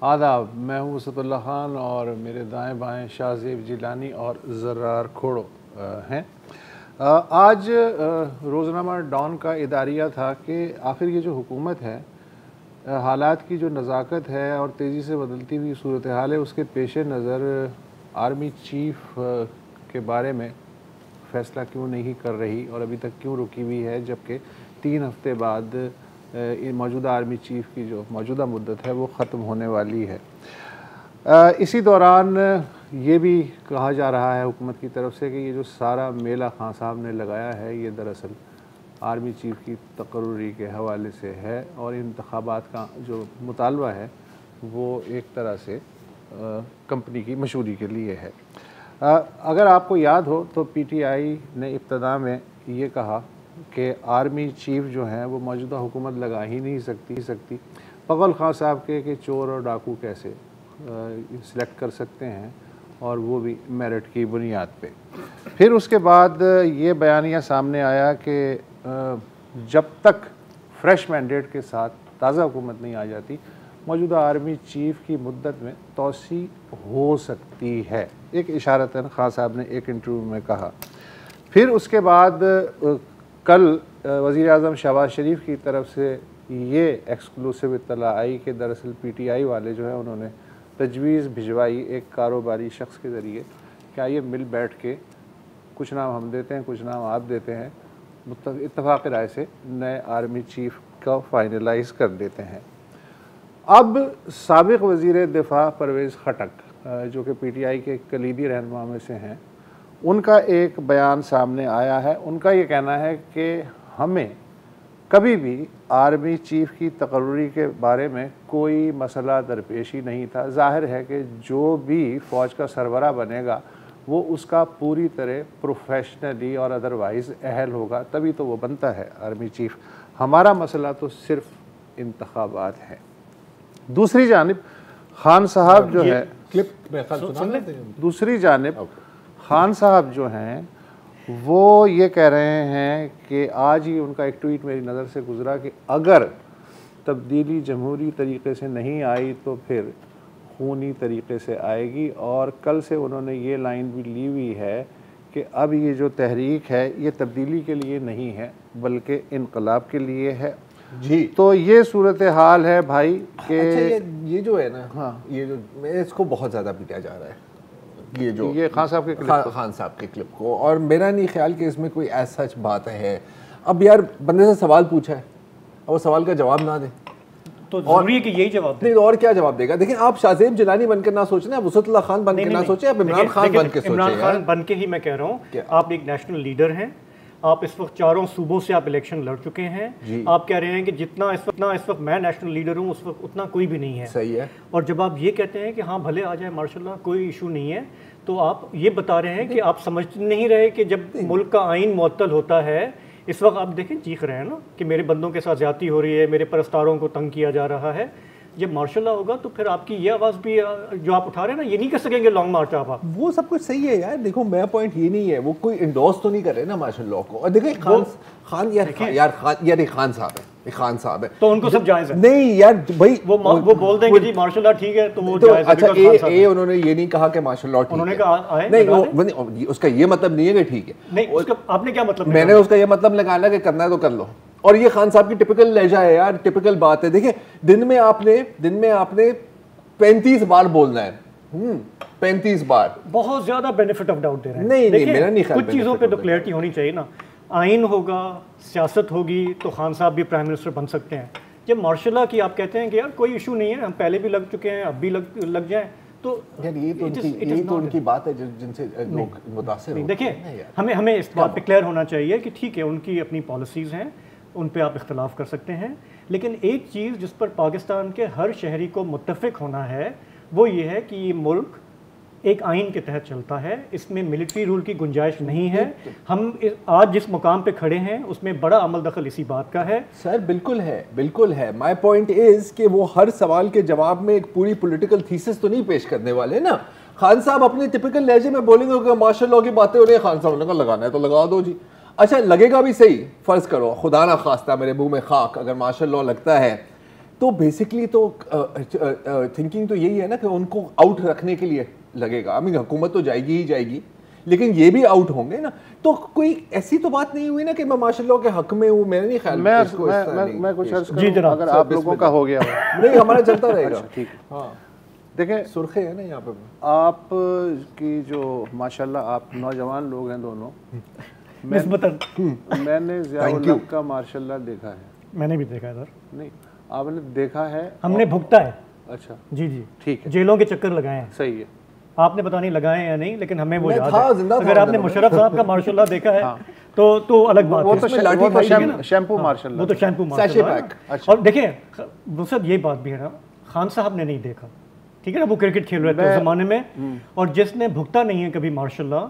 آداب، میں ہوں وسعت اللہ خان اور میرے دائیں بائیں شاہ زیب جیلانی اور زرار کھوڑو ہیں۔ آج روزنامہ ڈان کا اداریہ تھا کہ آخر یہ جو حکومت ہے، حالات کی جو نزاکت ہے اور تیزی سے بدلتی ہوئی صورتحال ہے، اس کے پیش نظر آرمی چیف کے بارے میں فیصلہ کیوں نہیں کر رہی اور ابھی تک کیوں رکی ہوئی ہے، جبکہ 3 ہفتے بعد موجودہ آرمی چیف کی جو موجودہ مدت ہے وہ ختم ہونے والی ہے۔ اسی دوران یہ بھی کہا جا رہا ہے حکومت کی طرف سے کہ یہ جو سارا میلہ خان صاحب نے لگایا ہے یہ دراصل آرمی چیف کی تقرری کے حوالے سے ہے اور انتخابات کا جو مطالبہ ہے وہ ایک طرح سے کمپنی کی مشہوری کے لیے ہے۔ اگر آپ کو یاد ہو تو پی ٹی آئی نے ابتدا میں یہ کہا کہ آرمی چیف جو ہیں وہ موجودہ حکومت لگا ہی نہیں سکتی پغل خان صاحب کے کہ چور اور ڈاکو کیسے سلیکٹ کر سکتے ہیں، اور وہ بھی میرٹ کی بنیاد پہ۔ پھر اس کے بعد یہ بیانیہ سامنے آیا کہ جب تک فریش مینڈیٹ کے ساتھ تازہ حکومت نہیں آ جاتی، موجودہ آرمی چیف کی مدت میں توسیع ہو سکتی ہے، ایک اشارتاً خان صاحب نے ایک انٹرویو میں کہا۔ پھر اس کے بعد کل وزیر اعظم شہباز شریف کی طرف سے یہ ایکسکلوسیو اطلاع آئی کہ دراصل پی ٹی آئی والے جو ہیں انہوں نے تجویز بھجوائی ایک کاروباری شخص کے ذریعے کہ آئیے مل بیٹھ کے کچھ نام ہم دیتے ہیں کچھ نام آپ دیتے ہیں، اتفاق رائے سے نئے آرمی چیف کو فائنلائز کر دیتے ہیں۔ اب سابق وزیر دفاع پرویز خٹک جو کہ پی ٹی آئی کے کلیدی رہنما میں سے ہیں، ان کا ایک بیان سامنے آیا ہے۔ ان کا یہ کہنا ہے کہ ہمیں کبھی بھی آرمی چیف کی تقرری کے بارے میں کوئی مسئلہ درپیش ہی نہیں تھا۔ ظاہر ہے کہ جو بھی فوج کا سربراہ بنے گا وہ اس کا پوری طرح پروفیشنلی اور ادروائز اہل ہوگا، تبھی تو وہ بنتا ہے آرمی چیف۔ ہمارا مسئلہ تو صرف انتخابات ہے۔ دوسری جانب خان صاحب جو ہے دوسری جانب خان صاحب جو ہیں وہ یہ کہہ رہے ہیں کہ آج ہی ان کا ایک ٹویٹ میری نظر سے گزرا کہ اگر تبدیلی جمہوری طریقے سے نہیں آئی تو پھر خونی طریقے سے آئے گی، اور کل سے انہوں نے یہ لائن بھی لی ہوئی ہے کہ اب یہ جو تحریک ہے یہ تبدیلی کے لیے نہیں ہے بلکہ انقلاب کے لیے ہے۔ جی تو یہ صورتحال ہے بھائی کہ یہ جو ہے نا، یہ جو میں اس کو بہت زیادہ پیٹا جا رہا ہے، یہ خان صاحب کے کلپ کو، اور میرا نہیں خیال کہ اس میں کوئی ایسا سچ بات ہے۔ اب یار بندے سے سوال پوچھا ہے اور وہ سوال کا جواب نہ دے تو ضروری ہے کہ یہی جواب دے، اور کیا جواب دے گا؟ دیکھیں آپ شاہ زیب جیلانی بن کر نہ سوچیں، آپ وسعت اللہ خان بن کے نہ سوچیں، آپ عمران خان بن کے سوچیں۔ عمران خان بن کے ہی میں کہہ رہا ہوں کہ آپ ایک نیشنل لیڈر ہیں، آپ اس وقت 4 صوبوں سے آپ الیکشن لڑ چکے ہیں، آپ کہہ رہے ہیں کہ جتنا اس وقت میں نیشنل لیڈر ہوں اس وقت اتنا کوئی بھی نہیں ہے۔ صحیح ہے۔ اور جب آپ یہ کہتے ہیں کہ ہاں بھلے آ جائے ماشاء اللہ کوئی ایشو نہیں ہے، تو آپ یہ بتا رہے ہیں کہ آپ سمجھ نہیں رہے کہ جب ملک کا آئین معطل ہوتا ہے، اس وقت آپ دیکھیں چیخ رہے ہیں نا کہ میرے بندوں کے ساتھ زیادتی ہو رہی ہے، میرے پرستاروں کو تنگ کیا جا رہا ہے۔ جب ماشاء اللہ ہوگا تو پھر آپ کی یہ آواز بھی جو آپ اٹھا رہے ہیں نا، یہ نہیں کر سکیں گے لانگ مارچ آپ۔ وہ سب کچھ صحیح ہے یار، دیکھو میرا پوائنٹ یہ نہیں ہے، وہ کوئی انڈورس تو نہیں کر رہے نا ماشاء اللہ کو۔ اور دیکھیں خان صاحب ہے تو ان کو سب جائز ہے۔ نہیں یار بھائی وہ بول دیں گے جی ماشاء اللہ ٹھیک ہے تو وہ جائز ہے۔ اچھا انہوں نے یہ نہیں کہا کہ ماشاء اللہ ٹھیک ہے، انہوں نے کہا نہیں، اس کا یہ مطلب نہیں ہے کہ ٹھیک ہے۔ نہیں، آپ نے کیا مطلب؟ میں نے اس کا یہ مطلب نکالا کہ کرنا ہے تو کر لو، اور یہ خان صاحب کی ٹپیکل لہجہ ہے یار، ٹپیکل بات ہے۔ دیکھیں دن میں آپ نے 35 بار بولنا ہے، 35 بار، بہت زیادہ بینیفٹ آف ڈاؤٹ دے رہے ہیں۔ نہیں میرا نہیں خیال، کچھ چیزوں پہ تو کلیئرٹی ہونی چاہیے نا۔ آئین ہوگا، سیاست ہوگی تو خان صاحب بھی پرائم منسٹر بن سکتے ہیں۔ جب مارشل لا کی آپ کہتے ہیں کہ یار کوئی ایشو نہیں ہے، ہم پہلے بھی لگ چکے ہیں اب بھی لگ جائیں، تو یہ تو ان کی بات ہے جن سے لوگ متاثر ہوتے ہیں۔ دیکھیں ہمیں اس بات پہ کلیئر ہونا چاہیے کہ ٹھیک ہے ان کی اپنی پالیسیز ہیں، ان پہ آپ اختلاف کر سکتے ہیں، لیکن ایک چیز جس پر پاکستان کے ہر شہری کو متفق ہونا ہے وہ یہ ہے کہ یہ ملک ایک آئین کے تحت چلتا ہے، اس میں ملٹری رول کی گنجائش نہیں ہے۔ ہم آج جس مقام پہ کھڑے ہیں اس میں بڑا عمل دخل اسی بات کا ہے۔ سر بالکل ہے، مائی پوائنٹ از کہ وہ ہر سوال کے جواب میں ایک پوری پولیٹیکل تھیسس تو نہیں پیش کرنے والے نا۔ خان صاحب اپنے ٹپیکل لہجے میں بولیں گے کہ ماشاء اللہ کی باتیں ہو رہی ہیں، خان صاحب نے کہا لگانا ہے تو لگا دو جی۔ اچھا لگے گا بھی صحیح، فرض کرو خدا نہ خواستہ میرے منہ میں خاک، اگر ماشاء اللہ لگتا ہے تو بیسکلی تو تھنکنگ تو یہی ہے نا کہ ان کو آؤٹ رکھنے کے لیے لگے گا. حکومت تو جائے گی ہی جائے گی, لیکن یہ بھی آؤٹ ہوں گے نا. تو کوئی ایسی تو بات نہیں ہوئی نا کہ میں ماشاء اللہ کے حق میں ہوں. میرا نہیں خیال میں کچھ عرض کروں اگر آپ لوگوں کا ہو گیا ہو. نہیں, ہمارا چلتا رہے گا. ٹھیک. ہاں دیکھیں سرخے ہیں نا یہاں پہ. آپ کی جو ماشاء اللہ آپ نوجوان لوگ ہیں دونوں, میں نے ضیاء الحق کا ماشاء اللہ دیکھا ہے. میں نے بھی دیکھا ہے سر. نہیں آپ نے دیکھا ہے, ہم نے بھگتا ہے. اچھا جی جی ٹھیک ہے, جیلوں کے چکر لگائے ہیں. صحیح ہے, آپ نے پتہ نہیں لگائے ہیں یا نہیں, لیکن ہمیں وہ یاد ہے. اگر آپ نے مشرف صاحب کا مارشاء اللہ دیکھا ہے تو الگ بات ہے. وہ تو شیمپو مارشاء اللہ, وہ تو شیمپو مارشاء اللہ. اور دیکھیں وسعت یہ بات بھی ہے نا, خان صاحب نے نہیں دیکھا, ٹھیک ہے نا, وہ کرکٹ کھیل رہے تھے اس زمانے میں, اور جس نے بھگتا نہیں ہے کبھی مارشاء اللہ,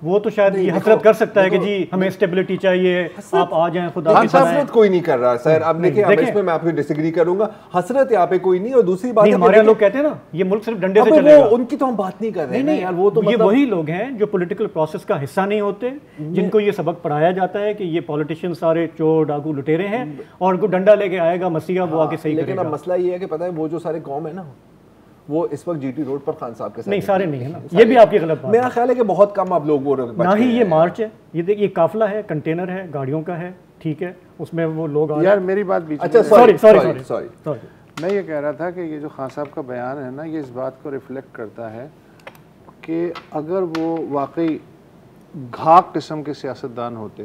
وہ تو شاید یہ حسرت کر سکتا ہے کہ جی ہمیں اسٹیبلٹی چاہیے, آپ آ جائیں خدا کی طرح. حسرت کوئی نہیں کر رہا سر. اب دیکھیں اس میں آپ کو ڈس ایگری کروں گا, حسرت یہاں پہ کوئی نہیں. اور دوسری بات ہمارے لوگ کہتے ہیں نا یہ ملک صرف ڈنڈے سے چلے گا, ان کی تو ہم بات نہیں کر رہے ہیں یار. وہ تو یہ وہی لوگ ہیں جو پولیٹیکل پروسیس کا حصہ نہیں ہوتے, جن کو یہ سبق پڑھایا جاتا ہے کہ یہ پولیٹیشین سارے چور ڈاکو لٹیرے ہیں, اور کوئی ڈنڈا لے کے آئے گا مسیحا وہ آ کے صحیح کرے گا. لیکن اب مسئلہ یہ ہے کہ پتہ ہے وہ جو سارے قوم ہے نا, وہ اس وقت جی ٹی روڈ پر خان صاحب کے ساتھ نہیں, سارے نہیں ہے نا, یہ بھی آپ کی غلط بات. میرا خیال ہے کہ بہت کم آپ لوگ وہ نہ ہی یہ مارچ ہے, یہ قافلہ ہے, کنٹینر ہے, گاڑیوں کا ہے, ٹھیک ہے, اس میں وہ لوگ آ رہے ہیں. یار میری بات بیچ میں, اچھا سوری, میں یہ کہہ رہا تھا کہ یہ جو خان صاحب کا بیان ہے نا, یہ اس بات کو ریفلیکٹ کرتا ہے کہ اگر وہ واقعی گھاک قسم کے سیاستدان ہوتے,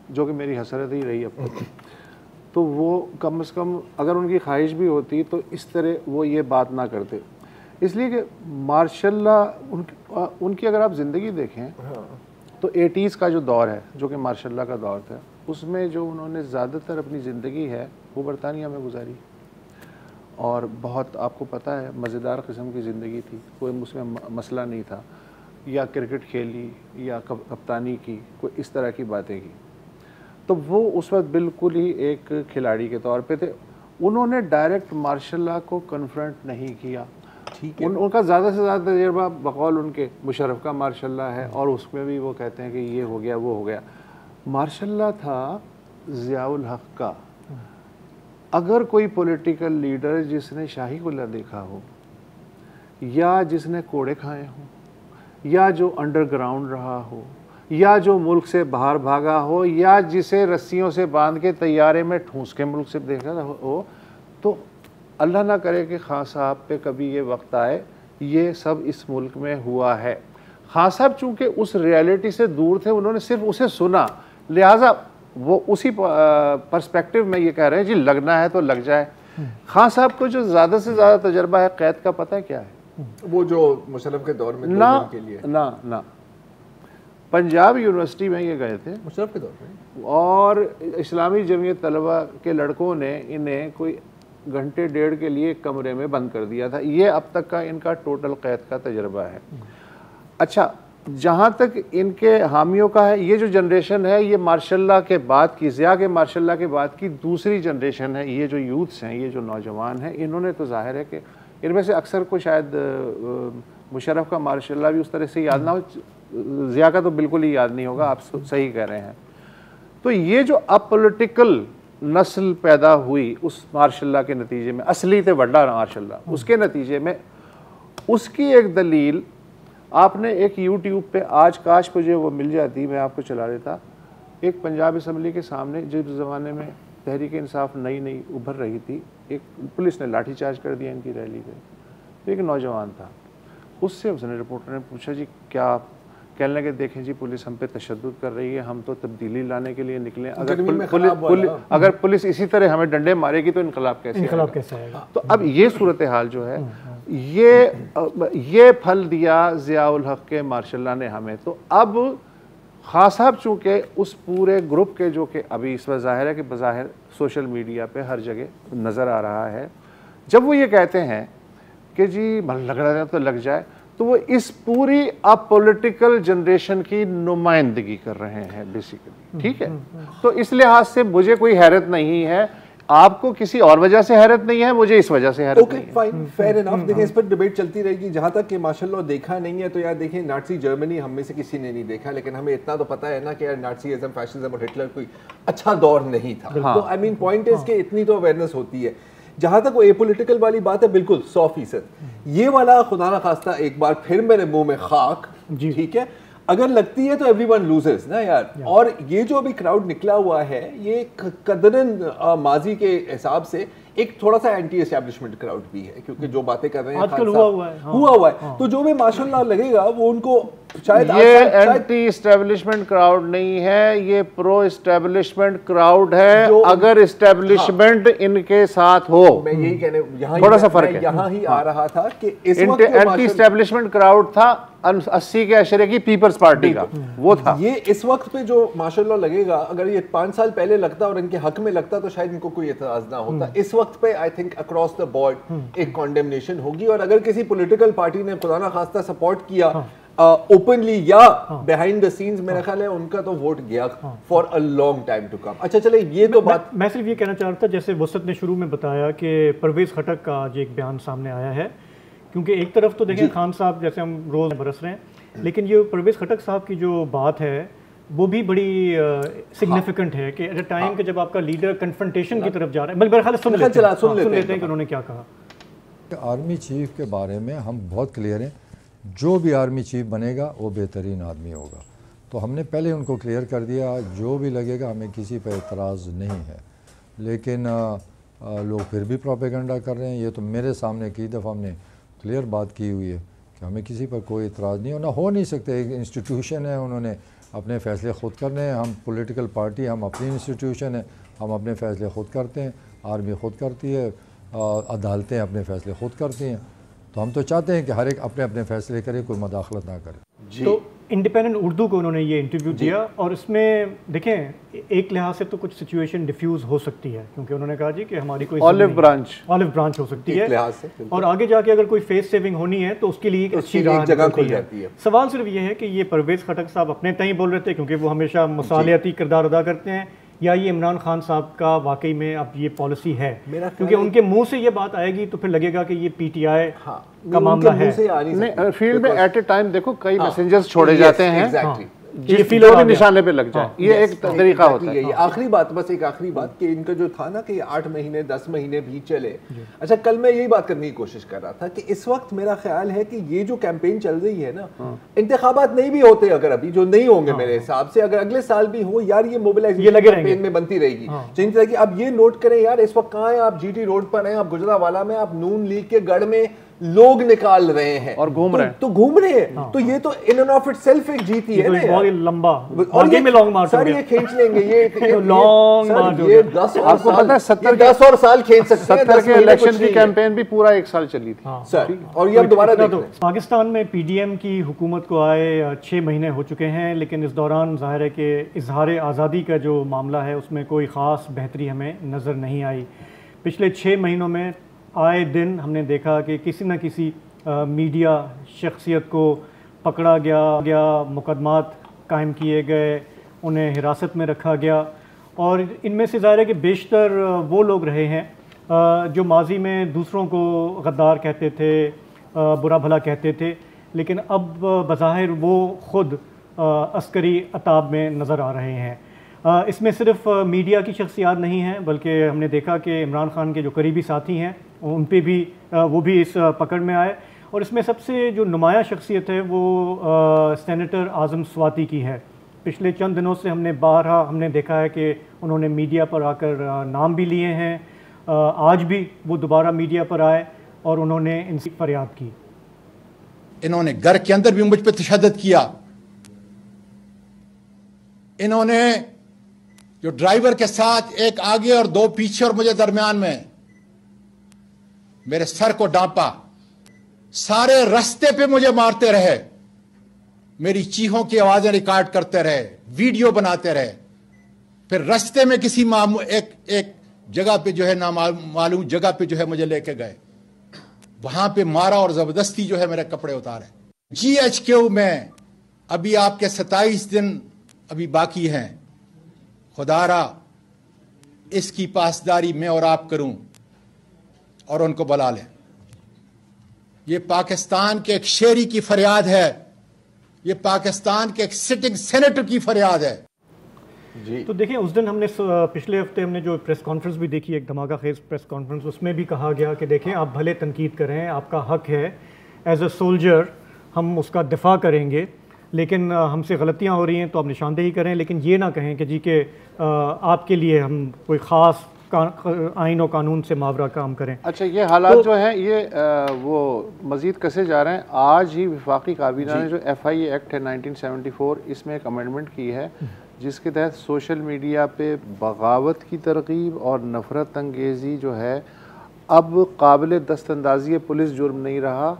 جو کہ میری حسرت ہی رہی اب تک, تو وہ کم از کم اگر ان کی خواہش بھی ہوتی تو اس طرح وہ یہ بات نہ کرتے. اس لیے کہ ماشاء اللہ ان کی اگر آپ زندگی دیکھیں تو 80s کا جو دور ہے, جو کہ ماشاء اللہ کا دور تھا, اس میں جو انہوں نے زیادہ تر اپنی زندگی ہے وہ برطانیہ میں گزاری, اور بہت آپ کو پتہ ہے مزیدار قسم کی زندگی تھی, کوئی اس میں مسئلہ نہیں تھا, یا کرکٹ کھیلی یا کپتانی کی, کوئی اس طرح کی باتیں کی. تو وہ اس وقت بالکل ہی ایک کھلاڑی کے طور پہ تھے. انہوں نے ڈائریکٹ مارشل لا کو کنفرنٹ نہیں کیا. ان کا زیادہ سے زیادہ تجربہ بقول ان کے مشرف کا مارشل لا ہے, اور اس میں بھی وہ کہتے ہیں کہ یہ ہو گیا وہ ہو گیا. مارشل لا تھا ضیاء الحق کا. اگر کوئی پولیٹیکل لیڈر جس نے شاہی قلعہ دیکھا ہو, یا جس نے کوڑے کھائے ہوں, یا جو انڈر گراؤنڈ رہا ہو, یا جو ملک سے باہر بھاگا ہو, یا جسے رسیوں سے باندھ کے طیارے میں ٹھونس کے ملک سے دیکھا ہو, تو اللہ نہ کرے کہ خان صاحب پہ کبھی یہ وقت آئے. یہ سب اس ملک میں ہوا ہے. خان صاحب چونکہ اس ریالٹی سے دور تھے, انہوں نے صرف اسے سنا, لہٰذا وہ اسی پرسپیکٹو میں یہ کہہ رہے ہیں جی لگنا ہے تو لگ جائے. خان صاحب کو جو زیادہ سے زیادہ تجربہ ہے قید کا, پتہ ہے کیا ہے؟ وہ جو مشرف کے دور میں نہ پنجاب یونیورسٹی میں یہ گئے تھے مشرف کے دور میں, اور اسلامی جمعیت طلبہ کے لڑکوں نے انہیں کوئی گھنٹے ڈیڑھ کے لیے ایک کمرے میں بند کر دیا تھا. یہ اب تک کا ان کا ٹوٹل قید کا تجربہ ہے. اچھا, جہاں تک ان کے حامیوں کا ہے, یہ جو جنریشن ہے یہ مارشل لا کے بعد کی, ضیاء کے مارشل لا کے بعد کی دوسری جنریشن ہے. یہ جو یوتھس ہیں, یہ جو نوجوان ہیں, انہوں نے تو ظاہر ہے کہ ان میں سے اکثر کو شاید مشرف کا مارشل لا بھی اس طرح سے یاد نہ ہو, ضیاء کا تو بالکل ہی یاد نہیں ہوگا. آپ صحیح کہہ رہے ہیں. تو یہ جو اب پولیٹیکل نسل پیدا ہوئی اس مارشل لا کے نتیجے میں, اصلی تھے وڈا مارشل لا, اس کے نتیجے میں اس کی ایک دلیل آپ نے ایک یوٹیوب پہ, آج کاش مجھے وہ مل جاتی میں آپ کو چلا دیتا, ایک پنجاب اسمبلی کے سامنے جس زمانے میں تحریک انصاف نئی ابھر رہی تھی, ایک پولیس نے لاٹھی چارج کر دیا ان کی ریلی پہ. ایک نوجوان تھا, اس نے رپورٹر نے پوچھا جی کیا, کہنے لگے دیکھیں جی پولیس ہم پہ تشدد کر رہی ہے, ہم تو تبدیلی لانے کے لیے نکلے, اگر پولیس اسی طرح ہمیں ڈنڈے مارے گی تو انقلاب کیسے آئے گا. تو اب یہ صورتحال جو ہے یہ پھل دیا ضیاء الحق کے مارشل لا نے ہمیں. تو اب خان صاحب چونکہ اس پورے گروپ کے, جو کہ ابھی اس وقت ظاہر ہے کہ بظاہر سوشل میڈیا پہ ہر جگہ نظر آ رہا ہے, جب وہ یہ کہتے ہیں کہ جی لگ رہا ہے تو لگ جائے, تو وہ اس پوری اب پولیٹیکل جنریشن کی نمائندگی کر رہے ہیں بیسیکلی. ٹھیک ہے, تو اس لحاظ سے مجھے کوئی حیرت نہیں ہے, آپ کو کسی اور وجہ سے حیرت نہیں ہے, مجھے اس وجہ سے حیرت نہیں ہے. Fine, fair enough. دیکھیں اس پر ڈیبیٹ چلتی رہے گی. جہاں تک کہ ماشاءاللہ دیکھا نہیں ہے تو یار دیکھیں نازی جرمنی ہم میں سے کسی نے نہیں دیکھا, لیکن ہمیں اتنا تو پتہ ہے نا کہ یار نازیزم, فیشنزم اور ہٹلر کوئی اچھا دور نہیں تھا. تو آئی مین پوائنٹ از کہ اتنی تو اویئرنیس ہوتی ہے. جہاں تک وہ اے پولیٹیکل والی بات ہے بالکل 100%. یہ والا خدا نخواستہ ایک بار پھر میرے منہ میں خاک, ٹھیک ہے, اگر لگتی ہے تو ایوری ون لوزرز نا یار. اور یہ جو ابھی کراؤڈ نکلا ہوا ہے یہ قدرن ماضی کے حساب سے ایک تھوڑا سا اینٹی اسٹیبلشمنٹ کراؤڈ بھی ہے, کیونکہ جو باتیں کر رہے ہیں ہوا ہے تو جو بھی ماشاء اللہ لگے گا وہ ان کو شاید یہ اینٹی اسٹیبلشمنٹ کراؤڈ نہیں ہے, یہ پرو اسٹیبلشمنٹ کراؤڈ ہے. اگر اسٹیبلشمنٹ ان کے ساتھ ہو, میں یہی کہنے تھوڑا سا فرق ہے, یہاں ہی آ رہا تھا کہ اس وقت اینٹی اسٹیبلشمنٹ کراؤڈ تھا 80 کے عشرے کی پیپلز پارٹی کا, وہ تھا. یہ اس وقت پہ جو ماشاءاللہ لگے گا, اگر یہ 5 سال پہلے لگتا اور ان کے حق میں لگتا تو شاید ان کو کوئی اعتراض نہ ہوتا. اس وقت پہ I think across the board ایک کانڈیمنیشن ہوگی, اور اگر کسی پولیٹیکل پارٹی نے خدا نخواستہ سپورٹ کیا اوپنلی یا بیہائنڈ دا سینز, میرا خیال ہے ان کا تو ووٹ گیا for a long time to come. اچھا چلے یہ تو بات میں صرف یہ کہنا چاہ رہا تھا, جیسے وسط نے شروع میں بتایا کہ پرویز خٹک کا آج ایک بیان سامنے آیا ہے, کیونکہ ایک طرف تو دیکھیں خان صاحب جیسے ہم روز برس رہے ہیں, لیکن یہ پرویز خٹک صاحب کی جو بات ہے وہ بھی بڑی سگنیفیکنٹ ہے کہ ایٹ اے ٹائم کہ جب آپ کا لیڈر کنفرنٹیشن کی طرف جا رہا ہے. میرے خیال سن لیتے ہیں کہ انہوں نے کیا کہا. آرمی چیف کے بارے میں ہم بہت کلیئر ہیں, جو بھی آرمی چیف بنے گا وہ بہترین آدمی ہوگا. تو ہم نے پہلے ان کو کلیئر کر دیا, جو بھی لگے گا ہمیں کسی پہ اعتراض نہیں ہے. لیکن لوگ پھر بھی پروپیگنڈا کر رہے ہیں. یہ تو میرے سامنے کئی دفعہ ہم نے کلیئر بات کی ہوئی ہے کہ ہمیں کسی پر کوئی اعتراض نہیں, ہونا ہو نہیں سکتے. ایک انسٹیٹیوشن ہے, انہوں نے اپنے فیصلے خود کرنے ہیں. ہم پولیٹیکل پارٹی, ہم اپنی انسٹیٹیوشن ہے, ہم اپنے فیصلے خود کرتے ہیں. آرمی خود کرتی ہے, عدالتیں اپنے فیصلے خود کرتی ہیں. تو ہم تو چاہتے ہیں کہ ہر ایک اپنے اپنے فیصلے کرے, کوئی مداخلت نہ کرے. تو انڈیپینڈنٹ اردو کو انہوں نے یہ انٹرویو دیا, اور اس میں دیکھیں ایک لحاظ سے تو کچھ سچویشن ڈیفیوز ہو سکتی ہے, کیونکہ انہوں نے کہا جی کہ ہماری کوئی آلیو برانچ ہو سکتی ہے, اور آگے جا کے اگر کوئی فیس سیونگ ہونی ہے تو اس کے لیے ایک اچھی جگہ کھل جاتی ہے. سوال صرف یہ ہے کہ یہ پرویز خٹک صاحب اپنے تئیں بول رہے تھے کیونکہ وہ ہمیشہ مصالحتی کردار ادا کرتے ہیں, یا یہ عمران خان صاحب کا واقعی میں اب یہ پالیسی ہے, کیونکہ ان کے منہ سے یہ بات آئے گی تو پھر لگے گا کہ یہ پی ٹی آئی کا معاملہ ہے. فیلڈ میں ایٹ اے ٹائم دیکھو کئی میسنجرز چھوڑے جاتے ہیں یہ فیل نشانے پہ لگ جائے, یہ ایک طریقہ ہوتا ہے. آخری بات, بس ایک آخری بات کہ ان کا جو تھا نا کہ 8 مہینے 10 مہینے بھی چلے. اچھا کل میں یہی بات کرنے کی کوشش کر رہا تھا کہ اس وقت میرا خیال ہے کہ یہ جو کیمپین چل رہی ہے نا, انتخابات نہیں بھی ہوتے اگر ابھی, جو نہیں ہوں گے میرے حساب سے, اگر اگلے سال بھی ہو یار, یہ موبلائزیشن کیمپین میں بنتی رہے گی. جن طرح کی اب یہ نوٹ کریں یار, اس وقت کہاں ہیں آپ, جی ٹی روڈ پر ہیں آپ, گجرانوالہ میں آپ, نون لیگ کے گڑھ میں لوگ نکال رہے ہیں اور گھوم رہے ہیں, تو گھوم رہے ہیں. تو یہ تو in and of it self ایک جیتی ہے نا, بہت لمبا, اور یہ میں لانگ مارچ سر یہ کھینچ لیں گے, یہ لانگ مارچ یہ 10 آپ کو پتہ ہے 10 اور سال کھینچ سکتے ہیں. 70 کے الیکشن کی کیمپین بھی پورا 1 سال چلی تھی سر, اور یہ اب دوبارہ دیکھو. پاکستان میں پی ڈی ایم کی حکومت کو آئے 6 مہینے ہو چکے ہیں, لیکن اس دوران ظاہر ہے کہ اظہار آزادی کا جو معاملہ ہے اس میں کوئی خاص بہتری ہمیں نظر نہیں آئی. پچھلے 6 مہینوں میں آئے دن ہم نے دیکھا کہ کسی نہ کسی میڈیا شخصیت کو پکڑا گیا, مقدمات قائم کیے گئے, انہیں حراست میں رکھا گیا, اور ان میں سے ظاہر ہے کہ بیشتر وہ لوگ رہے ہیں جو ماضی میں دوسروں کو غدار کہتے تھے, برا بھلا کہتے تھے, لیکن اب بظاہر وہ خود عسکری عتاب میں نظر آ رہے ہیں. اس میں صرف میڈیا کی شخصیات نہیں ہیں, بلکہ ہم نے دیکھا کہ عمران خان کے جو قریبی ساتھی ہیں ان پہ بھی وہ بھی اس پکڑ میں آئے, اور اس میں سب سے جو نمایاں شخصیت ہے وہ سینیٹر اعظم سواتی کی ہے. پچھلے چند دنوں سے ہم نے دیکھا ہے کہ انہوں نے میڈیا پر آ کر نام بھی لیے ہیں. آج بھی وہ دوبارہ میڈیا پر آئے اور انہوں نے ان سے فریاد کی. انہوں نے گھر کے اندر بھی مجھ پہ تشدد کیا. انہوں نے جو ڈرائیور کے ساتھ ایک آگے اور 2 پیچھے اور مجھے درمیان میں میرے سر کو ڈانپا, سارے رستے پہ مجھے مارتے رہے, میری چیخوں کی آوازیں ریکارڈ کرتے رہے, ویڈیو بناتے رہے. پھر رستے میں کسی ایک جگہ پہ جو ہے نامعلوم جگہ پہ جو ہے مجھے لے کے گئے, وہاں پہ مارا اور زبردستی جو ہے میرے کپڑے اتارے. GHQ میں ابھی آپ کے 27 دن ابھی باقی ہیں. خدا را اس کی پاسداری میں اور آپ کروں اور ان کو بلا لیں. یہ پاکستان کے ایک شہری کی فریاد ہے, یہ پاکستان کے ایک سٹنگ سینیٹر کی فریاد ہے. جی تو دیکھیں اس دن ہم نے پچھلے ہفتے ہم نے جو پریس کانفرنس بھی دیکھی، ایک دھماکہ خیز پریس کانفرنس، اس میں بھی کہا گیا کہ دیکھیں آپ بھلے تنقید کریں، آپ کا حق ہے، ایز اے سولجر ہم اس کا دفاع کریں گے، لیکن ہم سے غلطیاں ہو رہی ہیں تو آپ نشاندہی کریں، لیکن یہ نہ کہیں کہ جی کہ آپ کے لیے ہم کوئی خاص آئین و قانون سے ماورا کام کریں۔ اچھا یہ حالات جو ہیں یہ وہ مزید کسے جا رہے ہیں۔ آج ہی وفاقی کابینہ نے جو FIA ایکٹ ہے 1974 اس میں ایک امینڈمنٹ کی ہے جس کے تحت سوشل میڈیا پہ بغاوت کی ترغیب اور نفرت انگیزی جو ہے اب قابل دست اندازی پولیس جرم نہیں رہا۔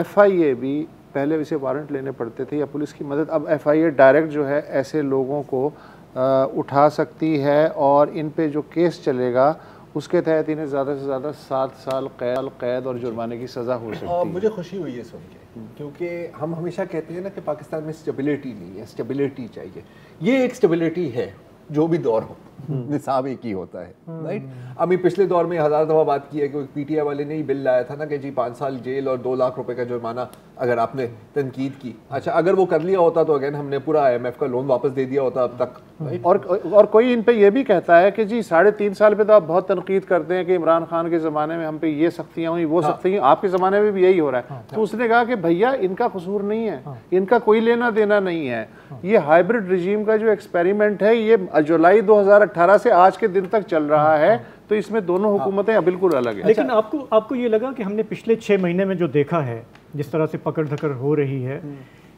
FIA بھی پہلے اسے وارنٹ لینے پڑتے تھے یا پولیس کی مدد، اب FIA ڈائریکٹ جو ہے ایسے لوگوں کو اٹھا سکتی ہے اور ان پہ جو کیس چلے گا اس کے تحت انہیں زیادہ سے زیادہ 7 سال قید اور جرمانے کی سزا ہو سکتی ہے۔ مجھے خوشی ہوئی ہے سن کے، کیونکہ ہم ہمیشہ کہتے ہیں نا کہ پاکستان میں اسٹیبلٹی نہیں ہے، اسٹیبلٹی چاہیے۔ یہ ایک اسٹیبلٹی ہے، جو بھی دور ہو نصاب ایک ہی ہوتا ہے، رائٹ؟ ابھی پچھلے دور میں 1000 دفعہ بات کی ہے کہ PTI والے نے ہی بل لایا تھا نا کہ جی 5 سال جیل اور 2 لاکھ روپے کا جرمانہ اگر آپ نے تنقید کی۔ اچھا اگر وہ کر لیا ہوتا تو اگین ہم نے پورا IMF کا لون واپس دے دیا ہوتا اب تک۔ اور کوئی ان پہ یہ بھی کہتا ہے کہ جی 3.5 سال پہ تو آپ بہت تنقید کرتے ہیں کہ عمران خان کے زمانے میں ہم پہ یہ سختیاں ہوئی وہ سختیاں، آپ کے زمانے میں بھی یہی ہو رہا ہے۔ تو اس نے کہا کہ بھیا ان کا قصور نہیں ہے، ان کا کوئی لینا دینا نہیں ہے، یہ ہائبرڈ رجیم کا جو ایکسپیریمنٹ ہے یہ جولائی 2018 سے آج کے دن تک چل رہا ہے، تو اس میں دونوں حکومتیں بالکل الگ ہیں۔ لیکن آپ کو یہ لگا کہ ہم نے پچھلے 6 مہینے میں جو دیکھا ہے جس طرح سے پکڑ دھکڑ ہو رہی ہے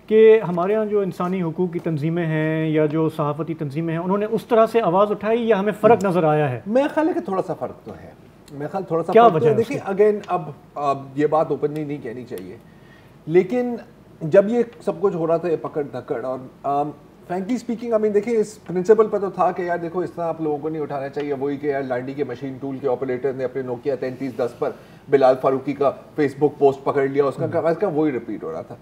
کہ ہمارے ہاں جو انسانی حقوق کی تنظیمیں ہیں یا جو صحافتی تنظیمیں ہیں انہوں نے اس طرح سے آواز اٹھائی یا ہمیں فرق نظر آیا ہے؟ میں خیال ہے کہ تھوڑا سا فرق تو ہے، میں خیال تھوڑا سا کیا فرق تو وجہ ہے۔ ہے؟ دیکھیں اگین اب یہ بات اوپنلی نہیں کہنی چاہیے، لیکن جب یہ سب کچھ ہو رہا تھا یہ پکڑ دھکڑ اور فرینکلی اسپیکنگ ہمیں دیکھیں اس پرنسپل پہ تو تھا کہ یار دیکھو اس طرح آپ لوگوں کو نہیں اٹھانا چاہیے، وہی کہ یار لانڈی کے مشین ٹول کے آپریٹر نے اپنے نوکیا 3310 پر بلال فاروقی کا فیس بک پوسٹ پکڑ لیا، اس کا وہی ریپیٹ ہو رہا تھا۔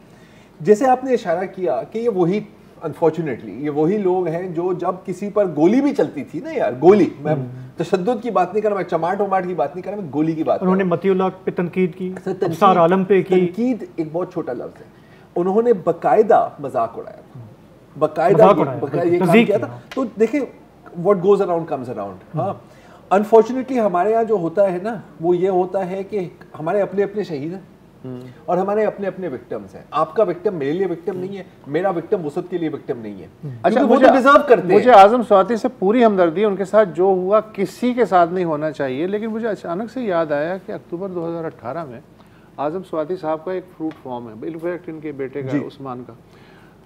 جیسے آپ نے اشارہ کیا کہ یہ وہی انفارچونیٹلی یہ وہی لوگ ہیں جو جب کسی پر گولی بھی چلتی تھی نا، یار گولی، میں تشدد کی بات نہیں کر رہا، میں چماٹ وماٹ کی بات نہیں کر رہا، میں گولی کی بات کر رہا ہوں۔ انہوں نے متی اللہ پہ تنقید کی، ابصار عالم پہ کی۔ تنقید ایک بہت چھوٹا لفظ ہے، انہوں نے باقاعدہ مذاق اڑایا تھا، باقاعدہ یہ کام کیا تھا۔ تو دیکھیں what goes around comes around۔ ہاں انفارچونیٹلی ہمارے یہاں جو ہوتا ہے نا وہ یہ ہوتا ہے کہ ہمارے اپنے اپنے شہید ہیں اور ہمارے اپنے اپنے وکٹمز ہیں۔ آپ کا وکٹم میرے لیے وکٹم نہیں ہے، میرا وکٹم وسط کے لیے وکٹم نہیں ہے۔ اچھا وہ تو ڈیزرو کرتے ہیں۔ مجھے اعظم سواتی سے پوری ہمدردی، ان کے ساتھ جو ہوا کسی کے ساتھ نہیں ہونا چاہیے، لیکن مجھے اچانک سے یاد آیا کہ اکتوبر 2018 میں اعظم سواتی صاحب کا ایک فروٹ فارم ہے، انفیکٹ ان کے بیٹے کا عثمان کا،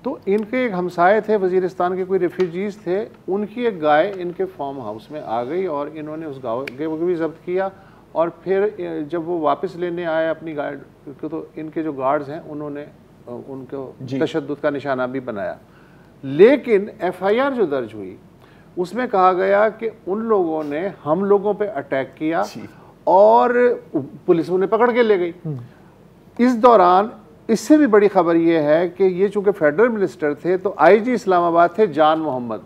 تو ان کے ایک ہمسائے تھے وزیرستان کے، کوئی ریفیوجیز تھے، ان کی ایک گائے ان کے فارم ہاؤس میں آ گئی اور انہوں نے اس گائے کو بھی ضبط کیا، اور پھر جب وہ واپس لینے آئے اپنی گائے تو ان کے جو گارڈز ہیں انہوں نے ان کو تشدد کا نشانہ بھی بنایا۔ لیکن FIR جو درج ہوئی اس میں کہا گیا کہ ان لوگوں نے ہم لوگوں پہ اٹیک کیا اور پولیس انہیں پکڑ کے لے گئی۔ اس دوران اس سے بھی بڑی خبر یہ ہے کہ یہ چونکہ فیڈرل منسٹر تھے تو IG اسلام آباد تھے جان محمد،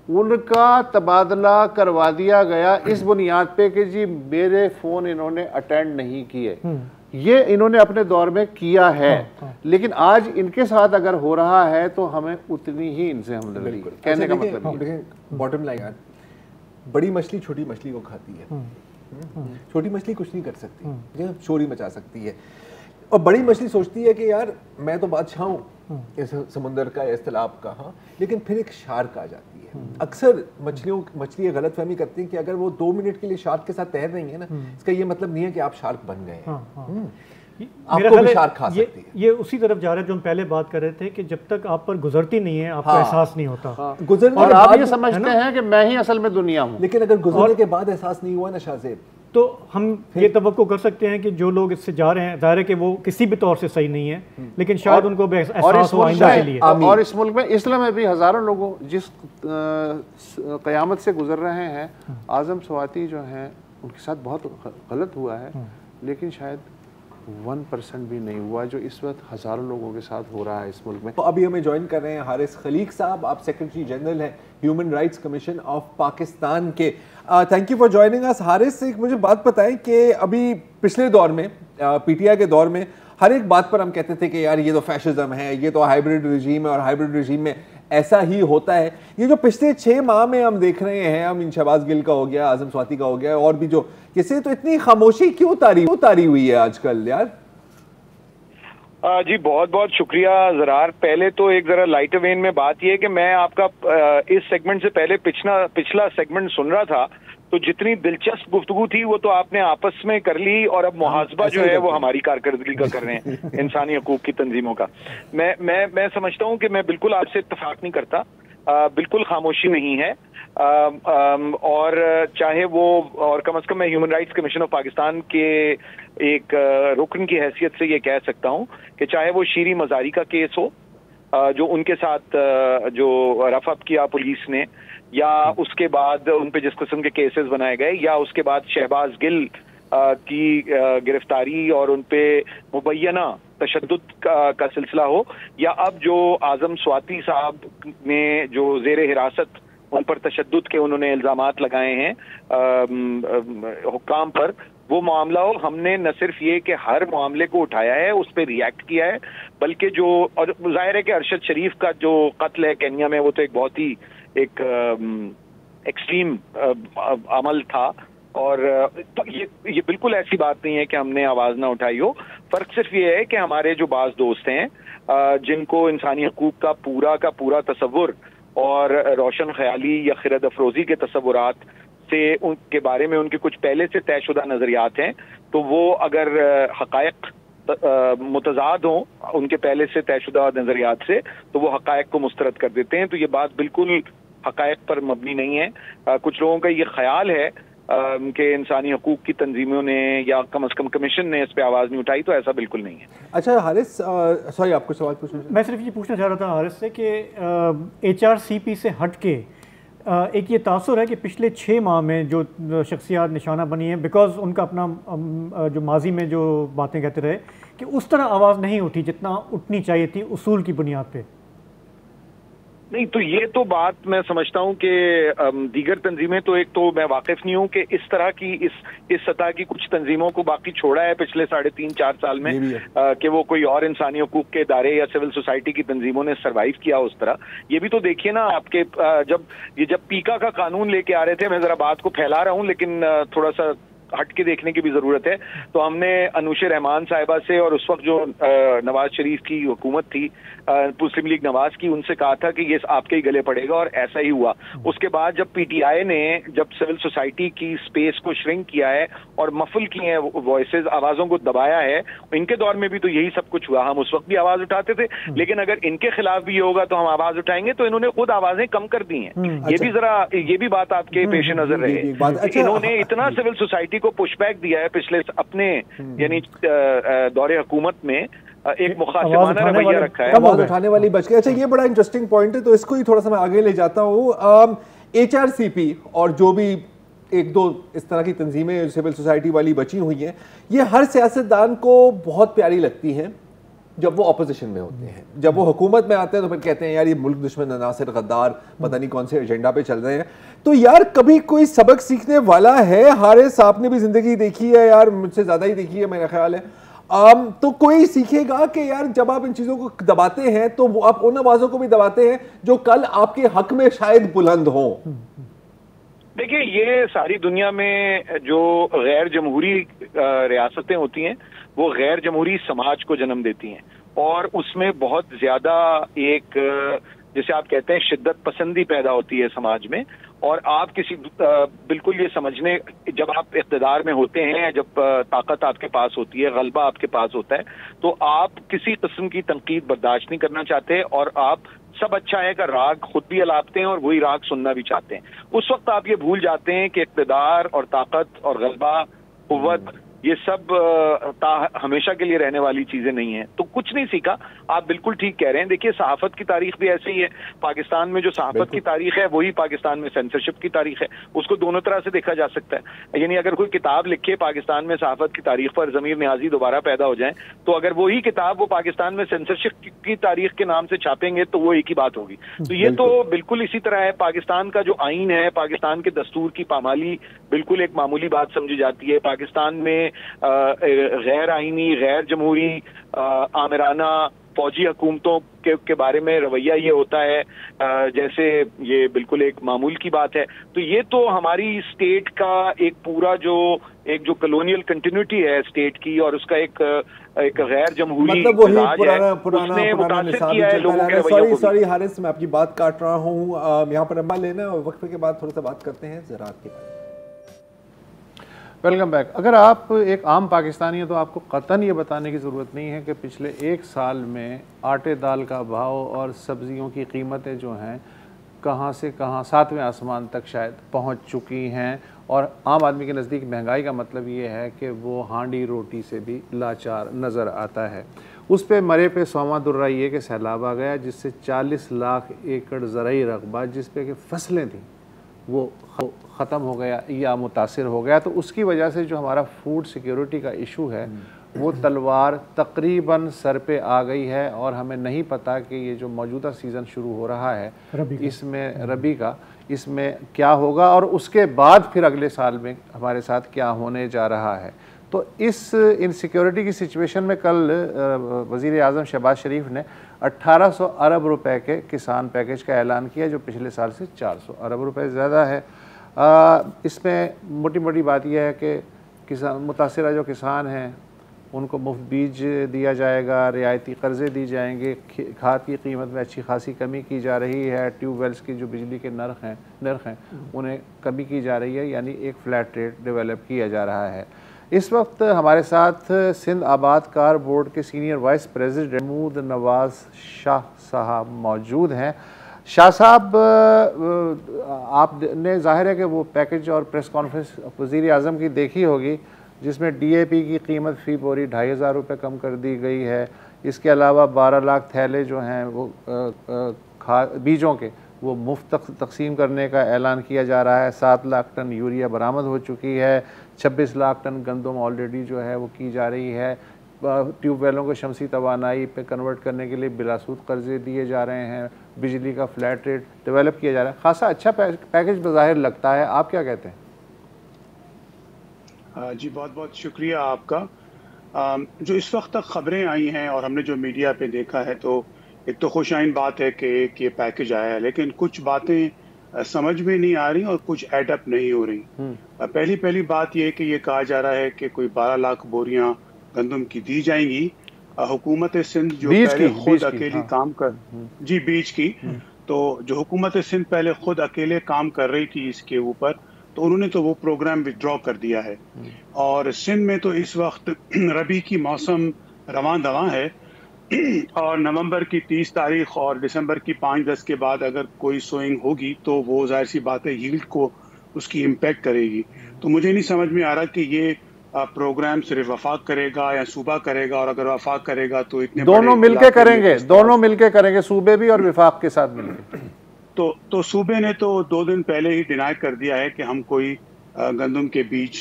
ان کا تبادلہ کروا دیا گیا اس بنیاد پہ کہ جی میرے فون انہوں نے اٹینڈ نہیں کیے۔ یہ انہوں نے اپنے دور میں کیا ہے، لیکن آج ان کے ساتھ اگر ہو رہا ہے تو ہمیں اتنی ہی ان سے ہمدردی کہنے کا مطلب ہے۔ باٹم لائن بڑی مچھلی چھوٹی مچھلی کو کھاتی ہے، چھوٹی مچھلی کچھ نہیں کر سکتی، چوری مچا سکتی ہے، اور بڑی مچھلی سوچتی ہے کہ یار میں تو بادشاہ ہوں اس سمندر کا اس تالاب کا، ہاں، لیکن پھر ایک شارک آ جاتی ہے۔ اکثر مچھلی غلط فہمی کرتی ہیں کہ اگر وہ 2 منٹ کے لیے شارک کے ساتھ تیر رہی ہیں نا، اس کا یہ مطلب نہیں ہے کہ آپ شارک بن گئے ہیں، آپ کو بھی شارک کھا سکتی ہے۔ یہ اسی طرف جا رہا ہے جو ہم پہلے بات کر رہے تھے کہ جب تک آپ پر گزرتی نہیں ہے آپ کو احساس نہیں ہوتا، اور آپ یہ سمجھتے ہیں کہ میں ہی اصل میں دنیا ہوں، لیکن اگر گزرنے کے بعد احساس نہیں ہوا نا شاہ زیب، تو ہم یہ توقع کر سکتے ہیں کہ جو لوگ اس سے جا رہے ہیں ظاہر ہے کہ وہ کسی بھی طور سے صحیح نہیں ہے، لیکن شاید ان کو احساس ہو آئندہ کے لیے۔ اور اس ملک میں اس میں بھی ہزاروں لوگوں جس قیامت سے گزر رہے ہیں، اعظم سواتی جو ہیں ان کے ساتھ بہت غلط ہوا ہے، لیکن شاید 1% بھی نہیں ہوا جو اس وقت ہزاروں لوگوں کے ساتھ ہو رہا ہے اس ملک میں۔ تو ابھی ہمیں جوائن کر رہے ہیں حارث خلیق صاحب، آپ سیکرٹری جنرل ہیں human rights commission of Pakistan کے۔ تھینک یو فار جوائننگ اس۔ حارث ایک مجھے بات بتائیں کہ ابھی پچھلے دور میں PTI کے دور میں ہر ایک بات پر ہم کہتے تھے کہ یار یہ تو فیشزم ہے، یہ تو ہائبرڈ رجیم ہے، اور ہائبرڈ رجیم میں ایسا ہی ہوتا ہے. یہ جو پچھلے 6 ماہ میں ہم دیکھ رہے ہیں, ہم شہباز گل کا ہو گیا, اعظم سواتی کا ہو گیا, اور بھی جو کسی, تو اتنی خاموشی کیوں تاری ہوئی ہے آج کل یار؟ جی بہت بہت شکریہ زرار. پہلے تو ایک ذرا لائٹ وین میں بات یہ کہ میں آپ کا اس سیگمنٹ سے پہلے پچھلا سیگمنٹ سن رہا تھا, تو جتنی دلچسپ گفتگو تھی وہ تو آپ نے آپس میں کر لی, اور اب محاسبہ جو ہے وہ ہماری کارکردگی کا کر رہے ہیں انسانی حقوق کی تنظیموں کا. میں سمجھتا ہوں کہ میں بالکل آپ سے اتفاق نہیں کرتا. بالکل خاموشی نہیں ہے, اور چاہے وہ, اور کم از کم میں human rights commission of Pakistan کے ایک رکن کی حیثیت سے یہ کہہ سکتا ہوں کہ چاہے وہ شیریں مزاری کا کیس ہو جو ان کے ساتھ جو رفع کیا پولیس نے, یا اس کے بعد ان پہ جس قسم کے کیسز بنائے گئے, یا اس کے بعد شہباز گل کی گرفتاری اور ان پہ مبینہ تشدد کا سلسلہ ہو, یا اب جو اعظم سواتی صاحب نے جو زیر حراست ان پر تشدد کے انہوں نے الزامات لگائے ہیں حکام پر, وہ معاملہ ہو. ہم نے نہ صرف یہ کہ ہر معاملے کو اٹھایا ہے, اس پہ ریئیکٹ کیا ہے, بلکہ جو, اور ظاہر ہے کہ ارشد شریف کا جو قتل ہے کینیا میں, وہ تو ایک بہت ہی ایک ایکسٹریم عمل تھا, اور تو یہ بالکل ایسی بات نہیں ہے کہ ہم نے آواز نہ اٹھائی ہو. فرق صرف یہ ہے کہ ہمارے جو بعض دوست ہیں جن کو انسانی حقوق کا پورا تصور اور روشن خیالی یا خرد افروزی کے تصورات سے ان کے بارے میں ان کے کچھ پہلے سے طے شدہ نظریات ہیں, تو وہ اگر حقائق متضاد ہوں ان کے پہلے سے طے شدہ نظریات سے, تو وہ حقائق کو مسترد کر دیتے ہیں. تو یہ بات بالکل حقائق پر مبنی نہیں ہے. کچھ لوگوں کا یہ خیال ہے کہ انسانی حقوق کی تنظیموں نے یا کم از کم کمیشن نے اس پہ آواز نہیں اٹھائی, تو ایسا بالکل نہیں ہے. اچھا حارث, سوری آپ کو سوال پوچھنا؟ میں صرف یہ پوچھنا چاہ رہا تھا حارث سے کہ HRCP سے ہٹ کے ایک یہ تاثر ہے کہ پچھلے 6 ماہ میں جو شخصیات نشانہ بنی ہیں, بیکاز ان کا اپنا جو ماضی میں جو باتیں کہتے رہے, کہ اس طرح آواز نہیں اٹھی جتنا اٹھنی چاہیے تھی اصول کی بنیاد پہ. نہیں, تو یہ تو بات میں سمجھتا ہوں کہ دیگر تنظیمیں, تو ایک تو میں واقف نہیں ہوں کہ اس طرح کی اس سطح کی کچھ تنظیموں کو باقی چھوڑا ہے پچھلے 3.5-4 سال میں کہ وہ کوئی اور انسانی حقوق کے ادارے یا سول سوسائٹی کی تنظیموں نے سروائیو کیا اس طرح. یہ بھی تو دیکھیے نا آپ کے, جب پیکا کا قانون لے کے آ رہے تھے, میں ذرا بات کو پھیلا رہا ہوں لیکن تھوڑا سا ہٹ کے دیکھنے کی بھی ضرورت ہے, تو ہم نے انوش رحمان صاحبہ سے, اور اس وقت جو نواز شریف کی حکومت تھی مسلم لیگ نواز کی, ان سے کہا تھا کہ یہ آپ کے ہی گلے پڑے گا, اور ایسا ہی ہوا. اس کے بعد جب PTI نے جب سول سوسائٹی کی سپیس کو شرنک کیا ہے اور مفل کی ہیں وائسز, آوازوں کو دبایا ہے, ان کے دور میں بھی تو یہی سب کچھ ہوا. ہم اس وقت بھی آواز اٹھاتے تھے, لیکن اگر ان کے خلاف بھی یہ ہوگا تو ہم آواز اٹھائیں گے. تو انہوں نے خود آوازیں کم کر دی ہیں. یہ بھی بات آپ کے پیش نظر رہے. انہوں نے اتنا سول سوسائٹی کو پش بیک دیا ہے پچھلے اپنے یعنی دور حکومت میں, ایک مخاصمانہ رویہ رکھا ہے, آواز اٹھانے والی بچ گئی. اچھا یہ بڑا انٹرسٹنگ پوائنٹ ہے, تو اس کو ہی تھوڑا سا میں آگے لے جاتا ہوں. HRCP اور جو بھی 1-2 اس طرح کی تنظیمیں سول سوسائٹی والی بچی ہوئی ہیں, یہ ہر سیاستدان کو بہت پیاری لگتی ہیں جب وہ اپوزیشن میں ہوتے ہیں. جب وہ حکومت میں آتے ہیں تو پھر کہتے ہیں یار یہ ملک دشمن عناصر غدار پتہ نہیں کون سے ایجنڈا پہ چل رہے ہیں. تو یار کبھی کوئی سبق سیکھنے والا ہے؟ حارث آپ نے بھی زندگی دیکھی ہے یار, مجھ سے زیادہ ہی دیکھی ہے میرا خیال ہے, تو کوئی سیکھے گا کہ یار جب آپ ان چیزوں کو دباتے ہیں تو وہ آپ ان آوازوں کو بھی دباتے ہیں جو کل آپ کے حق میں شاید بلند ہوں. دیکھیے, یہ ساری دنیا میں جو غیر جمہوری ریاستیں ہوتی ہیں وہ غیر جمہوری سماج کو جنم دیتی ہیں, اور اس میں بہت زیادہ ایک جسے آپ کہتے ہیں شدت پسندی پیدا ہوتی ہے سماج میں. اور آپ کسی بالکل یہ سمجھنے, جب آپ اقتدار میں ہوتے ہیں, جب طاقت آپ کے پاس ہوتی ہے, غلبہ آپ کے پاس ہوتا ہے, تو آپ کسی قسم کی تنقید برداشت نہیں کرنا چاہتے, اور آپ سب اچھا ہے کا راگ خود بھی الاپتے ہیں اور وہی راگ سننا بھی چاہتے ہیں. اس وقت آپ یہ بھول جاتے ہیں کہ اقتدار اور طاقت اور غلبہ, قوت, یہ سب ہمیشہ کے لیے رہنے والی چیزیں نہیں ہیں. تو کچھ نہیں سیکھا. آپ بالکل ٹھیک کہہ رہے ہیں. دیکھیے, صحافت کی تاریخ بھی ایسے ہی ہے. پاکستان میں جو صحافت کی تاریخ ہے وہی پاکستان میں سینسرشپ کی تاریخ ہے. اس کو دونوں طرح سے دیکھا جا سکتا ہے. یعنی اگر کوئی کتاب لکھے پاکستان میں صحافت کی تاریخ پر, ضمیر نیازی دوبارہ پیدا ہو جائیں, تو اگر وہی کتاب وہ پاکستان میں سینسرشپ کی تاریخ کے نام سے چھاپیں گے تو وہ ایک ہی بات ہوگی. تو یہ تو بالکل اسی طرح ہے. پاکستان کا جو آئین ہے, پاکستان کے دستور کی پامالی بالکل ایک معمولی بات سمجھی جاتی ہے. پاکستان میں غیر آئینی, غیر جمہوری, آمرانہ فوجی حکومتوں کے بارے میں رویہ یہ ہوتا ہے جیسے یہ بالکل ایک معمول کی بات ہے. تو یہ تو ہماری اسٹیٹ کا ایک پورا جو کلونیل کنٹینیوٹی ہے اسٹیٹ کی اور اس کا ایک غیر جمہوری مطلب وہی پرانا نصاب ہی چلتا ہے. سوری حارث میں آپ کی بات کاٹ رہا ہوں, یہاں پر لمبا لینا اور وقفے کے بعد تھوڑا سا بات کرتے ہیں زراعت کے بارے میں. Welcome back. اگر آپ ایک عام پاکستانی ہیں تو آپ کو قطعاً یہ بتانے کی ضرورت نہیں ہے کہ پچھلے ایک سال میں آٹے دال کا بھاؤ اور سبزیوں کی قیمتیں جو ہیں کہاں سے کہاں 7ویں آسمان تک شاید پہنچ چکی ہیں, اور عام آدمی کے نزدیک مہنگائی کا مطلب یہ ہے کہ وہ ہانڈی روٹی سے بھی لاچار نظر آتا ہے. اس پہ مرے پہ سواں درہ یہ کہ سیلاب آ گیا جس سے 40 لاکھ ایکڑ زرعی رقبہ جس پہ کہ فصلیں تھیں وہ ختم ہو گیا یا متاثر ہو گیا. تو اس کی وجہ سے جو ہمارا فوڈ سیکیورٹی کا ایشو ہے وہ تلوار تقریباً سر پہ آ گئی ہے, اور ہمیں نہیں پتا کہ یہ جو موجودہ سیزن شروع ہو رہا ہے اس میں ربی کا اس میں کیا ہوگا, اور اس کے بعد پھر اگلے سال میں ہمارے ساتھ کیا ہونے جا رہا ہے. تو اس انسیکیورٹی کی سچویشن میں کل وزیر اعظم شہباز شریف نے 1800 ارب روپے کے کسان پیکج کا اعلان کیا جو پچھلے سال سے 400 ارب روپے زیادہ ہے. اس میں موٹی موٹی بات یہ ہے کہ متاثرہ جو کسان ہیں ان کو مفت بیج دیا جائے گا, رعایتی قرضے دی جائیں گے, کھاد کی قیمت میں اچھی خاصی کمی کی جا رہی ہے, ٹیوب ویلز کی جو بجلی کے نرخ ہیں انہیں کمی کی جا رہی ہے, یعنی ایک فلیٹ ریٹ ڈیولپ کیا جا رہا ہے. اس وقت ہمارے ساتھ سندھ آباد کار بورڈ کے سینئر وائس پریزیڈنٹ محمود نواز شاہ صاحب موجود ہیں. شاہ صاحب, آپ نے ظاہر ہے کہ وہ پیکج اور پریس کانفرنس وزیر اعظم کی دیکھی ہوگی جس میں ڈی اے پی کی قیمت فی بوری 2500 روپے کم کر دی گئی ہے. اس کے علاوہ 12 لاکھ تھیلے جو ہیں وہ بیجوں کے وہ مفت تقسیم کرنے کا اعلان کیا جا رہا ہے. 7 لاکھ ٹن یوریا برآمد ہو چکی ہے, 26 لاکھ ٹن گندم آلریڈی جو ہے وہ کی جا رہی ہے. ٹیوب ویلوں کو شمسی توانائی پہ کنورٹ کرنے کے لیے بلا سود قرضے دیے جا رہے ہیں, بجلی کا فلیٹ ریٹ ڈیولپ کیا جا رہا ہے. خاصا اچھا پیکج بظاہر لگتا ہے, آپ کیا کہتے ہیں؟ جی بہت بہت شکریہ آپ کا. جو اس وقت تک خبریں آئی ہیں اور ہم نے جو میڈیا پہ دیکھا ہے تو ایک تو خوش آئند بات ہے کہ یہ پیکج آیا ہے, لیکن کچھ باتیں سمجھ میں نہیں آ رہی اور کچھ ایڈ اپ نہیں ہو رہی. پہلی بات یہ کہ یہ کہا جا رہا ہے کہ کوئی 12 لاکھ بوریاں گندم کی دی جائیں گی. حکومت سندھ جو پہلے خود اکیلی کام جی بیج کی, تو جو حکومت سندھ پہلے خود اکیلے کام کر رہی تھی اس کے اوپر, تو انہوں نے تو وہ پروگرام وڈرا کر دیا ہے. اور سندھ میں تو اس وقت ربی کی موسم رواں دواں ہے, اور نومبر کی 30 تاریخ اور دسمبر کی 5-10 کے بعد اگر کوئی سوئنگ ہوگی تو وہ ظاہر سی بات ہے ییلڈ کو اس کی امپیکٹ کرے گی. تو مجھے نہیں سمجھ میں آ رہا کہ یہ پروگرام صرف وفاق کرے گا یا صوبہ کرے گا, اور اگر وفاق کرے گا تو اتنے دونوں مل کے کریں گے, صوبے بھی اور وفاق کے ساتھ مل کے. تو صوبے نے تو 2 دن پہلے ہی ڈینائی کر دیا ہے کہ ہم کوئی گندم کے بیج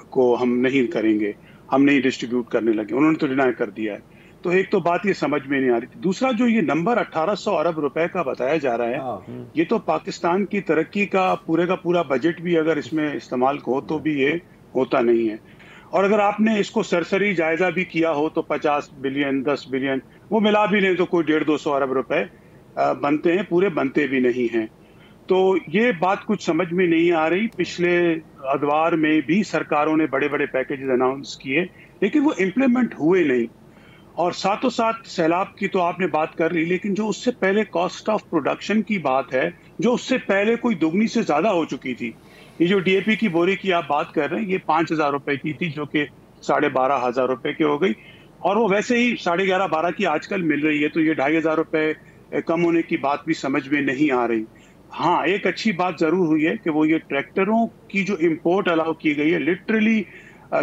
کو ہم نہیں کریں گے, ہم نہیں ڈسٹریبیوٹ کرنے لگے, انہوں نے تو ڈینائی کر دیا ہے. تو ایک تو بات یہ سمجھ میں نہیں آ رہی تھی. دوسرا جو یہ نمبر 1800 ارب روپے کا بتایا جا رہا ہے, یہ تو پاکستان کی ترقی کا پورا بجٹ بھی اگر اس میں استعمال ہو تو بھی یہ ہوتا نہیں ہے. اور اگر آپ نے اس کو سرسری جائزہ بھی کیا ہو تو 50 بلین 10 بلین وہ ملا بھی لیں تو کوئی 150-200 ارب روپے بنتے ہیں, پورے بنتے بھی نہیں ہیں. تو یہ بات کچھ سمجھ میں نہیں آ رہی. پچھلے ادوار میں بھی سرکاروں نے بڑے بڑے پیکیجز اناؤنس کیے لیکن وہ امپلیمنٹ ہوئے نہیں. اور ساتھ سیلاب کی تو آپ نے بات کر لی, لیکن جو اس سے پہلے کاسٹ آف پروڈکشن کی بات ہے جو اس سے پہلے کوئی دگنی سے زیادہ ہو چکی تھی. یہ جو ڈی اے پی کی بوری کی آپ بات کر رہے ہیں یہ 5000 روپے کی تھی جو کہ 12,500 روپے کی ہو گئی, اور وہ ویسے ہی 11,500-12 کی آج کل مل رہی ہے. تو یہ 2,500 روپے کم ہونے کی بات بھی سمجھ میں نہیں آ رہی. ہاں ایک اچھی بات ضرور ہوئی ہے کہ وہ یہ ٹریکٹروں کی جو امپورٹ الاؤ کی گئی ہے, لٹرلی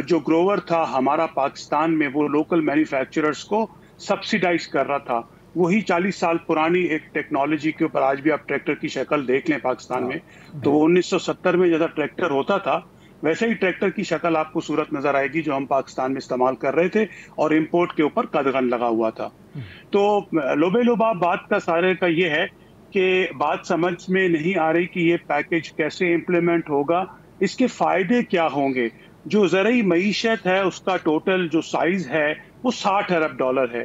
جو گروور تھا ہمارا پاکستان میں وہ لوکل مینوفیکچررز کو سبسیڈائز کر رہا تھا. وہی 40 سال پرانی ایک ٹیکنالوجی کے اوپر آج بھی آپ ٹریکٹر کی شکل دیکھ لیں پاکستان میں, تو 1970 میں جیسا ٹریکٹر ہوتا تھا ویسے ہی ٹریکٹر کی شکل آپ کو صورت نظر آئے گی جو ہم پاکستان میں استعمال کر رہے تھے, اور امپورٹ کے اوپر قدغن لگا ہوا تھا. تو لباب بات کا سارے کا یہ ہے کہ بات سمجھ میں نہیں آ رہی کہ یہ پیکج کیسے امپلیمنٹ ہوگا, اس کے فائدے کیا ہوں گے. جو زرعی معیشت ہے اس کا ٹوٹل جو سائز ہے وہ $60 ارب ہے.